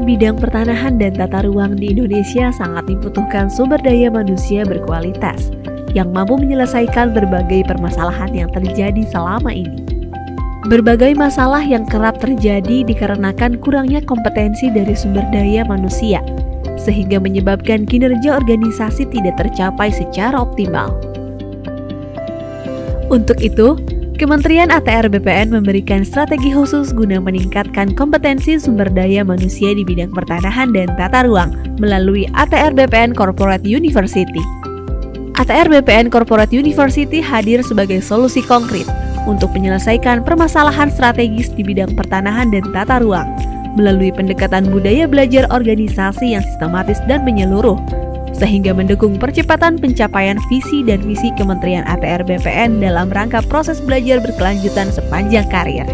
bidang pertanahan dan tata ruang di Indonesia sangat dibutuhkan sumber daya manusia berkualitas yang mampu menyelesaikan berbagai permasalahan yang terjadi selama ini. Berbagai masalah yang kerap terjadi dikarenakan kurangnya kompetensi dari sumber daya manusia, sehingga menyebabkan kinerja organisasi tidak tercapai secara optimal. Untuk itu, Kementerian ATR BPN memberikan strategi khusus guna meningkatkan kompetensi sumber daya manusia di bidang pertanahan dan tata ruang melalui ATR BPN Corporate University. ATR BPN Corporate University hadir sebagai solusi konkret untuk menyelesaikan permasalahan strategis di bidang pertanahan dan tata ruang melalui pendekatan budaya belajar organisasi yang sistematis dan menyeluruh, sehingga mendukung percepatan pencapaian visi dan misi Kementerian ATR BPN dalam rangka proses belajar berkelanjutan sepanjang karir.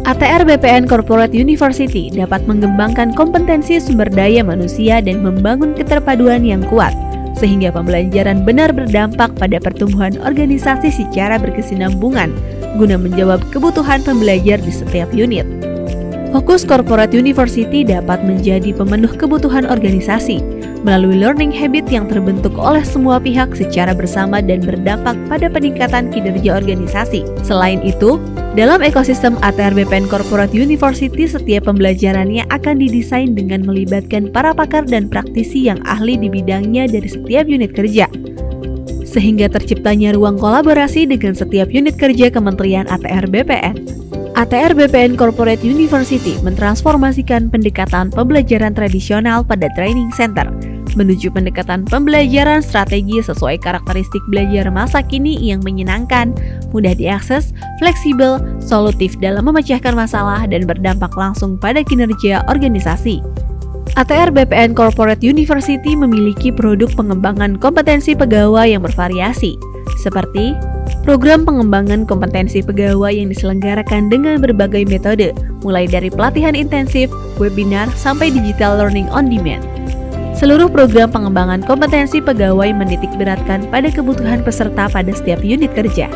ATR BPN Corporate University dapat mengembangkan kompetensi sumber daya manusia dan membangun keterpaduan yang kuat, sehingga pembelajaran benar berdampak pada pertumbuhan organisasi secara berkesinambungan, guna menjawab kebutuhan pembelajar di setiap unit. Fokus Corporate University dapat menjadi pemenuh kebutuhan organisasi melalui learning habit yang terbentuk oleh semua pihak secara bersama dan berdampak pada peningkatan kinerja organisasi. Selain itu, dalam ekosistem ATR BPN Corporate University, setiap pembelajarannya akan didesain dengan melibatkan para pakar dan praktisi yang ahli di bidangnya dari setiap unit kerja, sehingga terciptanya ruang kolaborasi dengan setiap unit kerja Kementerian ATR BPN. ATR BPN Corporate University mentransformasikan pendekatan pembelajaran tradisional pada training center menuju pendekatan pembelajaran strategi sesuai karakteristik belajar masa kini yang menyenangkan, mudah diakses, fleksibel, solutif dalam memecahkan masalah dan berdampak langsung pada kinerja organisasi. ATR BPN Corporate University memiliki produk pengembangan kompetensi pegawai yang bervariasi, seperti program pengembangan kompetensi pegawai yang diselenggarakan dengan berbagai metode, mulai dari pelatihan intensif, webinar, sampai digital learning on demand. Seluruh program pengembangan kompetensi pegawai menitikberatkan pada kebutuhan peserta pada setiap unit kerja.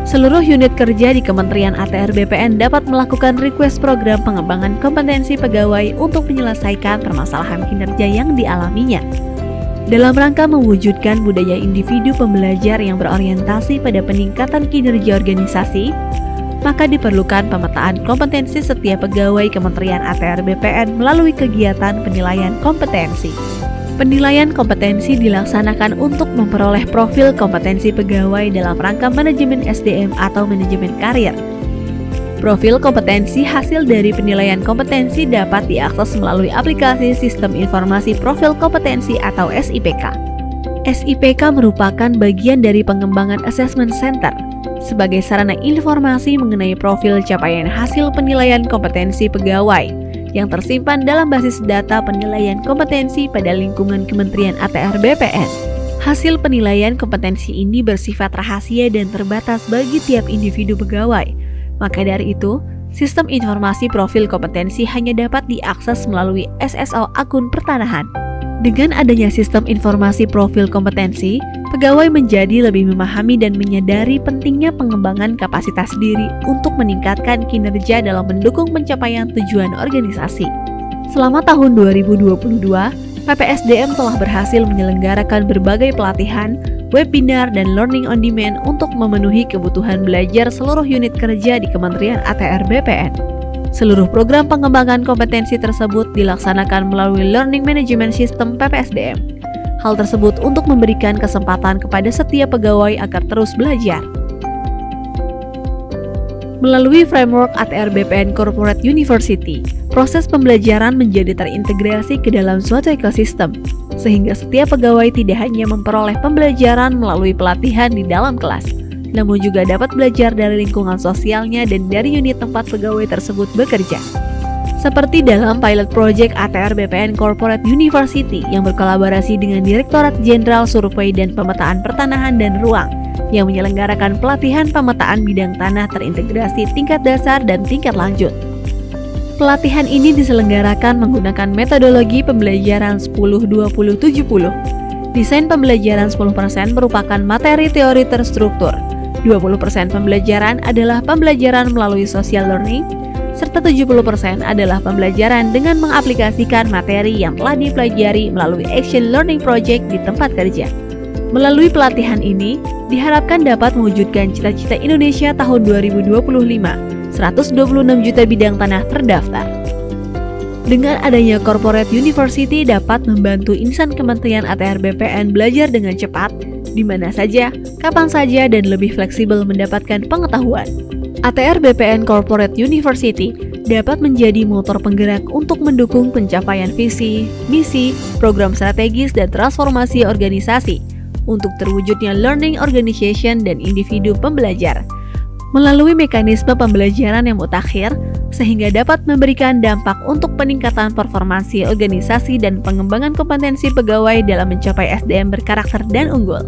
Seluruh unit kerja di Kementerian ATR BPN dapat melakukan request program pengembangan kompetensi pegawai untuk menyelesaikan permasalahan kinerja yang dialaminya. Dalam rangka mewujudkan budaya individu pembelajar yang berorientasi pada peningkatan kinerja organisasi, maka diperlukan pemetaan kompetensi setiap pegawai Kementerian ATR BPN melalui kegiatan penilaian kompetensi. Penilaian kompetensi dilaksanakan untuk memperoleh profil kompetensi pegawai dalam rangka manajemen SDM atau manajemen karir. Profil kompetensi hasil dari penilaian kompetensi dapat diakses melalui aplikasi Sistem Informasi Profil Kompetensi atau SIPK. SIPK merupakan bagian dari pengembangan Assessment Center sebagai sarana informasi mengenai profil capaian hasil penilaian kompetensi pegawai yang tersimpan dalam basis data penilaian kompetensi pada lingkungan Kementerian ATR BPN. Hasil penilaian kompetensi ini bersifat rahasia dan terbatas bagi tiap individu pegawai. Maka dari itu, sistem informasi profil kompetensi hanya dapat diakses melalui SSO akun pertanahan. Dengan adanya sistem informasi profil kompetensi, pegawai menjadi lebih memahami dan menyadari pentingnya pengembangan kapasitas diri untuk meningkatkan kinerja dalam mendukung pencapaian tujuan organisasi. Selama tahun 2022, PPSDM telah berhasil menyelenggarakan berbagai pelatihan, webinar, dan learning on demand untuk memenuhi kebutuhan belajar seluruh unit kerja di Kementerian ATR BPN. Seluruh program pengembangan kompetensi tersebut dilaksanakan melalui Learning Management System PPSDM. Hal tersebut untuk memberikan kesempatan kepada setiap pegawai agar terus belajar. Melalui framework ATR BPN Corporate University, proses pembelajaran menjadi terintegrasi ke dalam suatu ekosistem, sehingga setiap pegawai tidak hanya memperoleh pembelajaran melalui pelatihan di dalam kelas, namun juga dapat belajar dari lingkungan sosialnya dan dari unit tempat pegawai tersebut bekerja. Seperti dalam pilot project ATR BPN Corporate University yang berkolaborasi dengan Direktorat Jenderal Survei dan Pemetaan Pertanahan dan Ruang yang menyelenggarakan pelatihan pemetaan bidang tanah terintegrasi tingkat dasar dan tingkat lanjut. Pelatihan ini diselenggarakan menggunakan metodologi pembelajaran 10-20-70. Desain pembelajaran 10% merupakan materi teori terstruktur, 20% pembelajaran adalah pembelajaran melalui social learning, serta 70% adalah pembelajaran dengan mengaplikasikan materi yang telah dipelajari melalui Action Learning Project di tempat kerja. Melalui pelatihan ini, diharapkan dapat mewujudkan cita-cita Indonesia tahun 2025, 126 juta bidang tanah terdaftar. Dengan adanya Corporate University dapat membantu insan Kementerian ATR BPN belajar dengan cepat, di mana saja, kapan saja, dan lebih fleksibel mendapatkan pengetahuan. ATR BPN Corporate University dapat menjadi motor penggerak untuk mendukung pencapaian visi, misi, program strategis, dan transformasi organisasi untuk terwujudnya learning organization dan individu pembelajar melalui mekanisme pembelajaran yang mutakhir, sehingga dapat memberikan dampak untuk peningkatan performansi organisasi dan pengembangan kompetensi pegawai dalam mencapai SDM berkarakter dan unggul.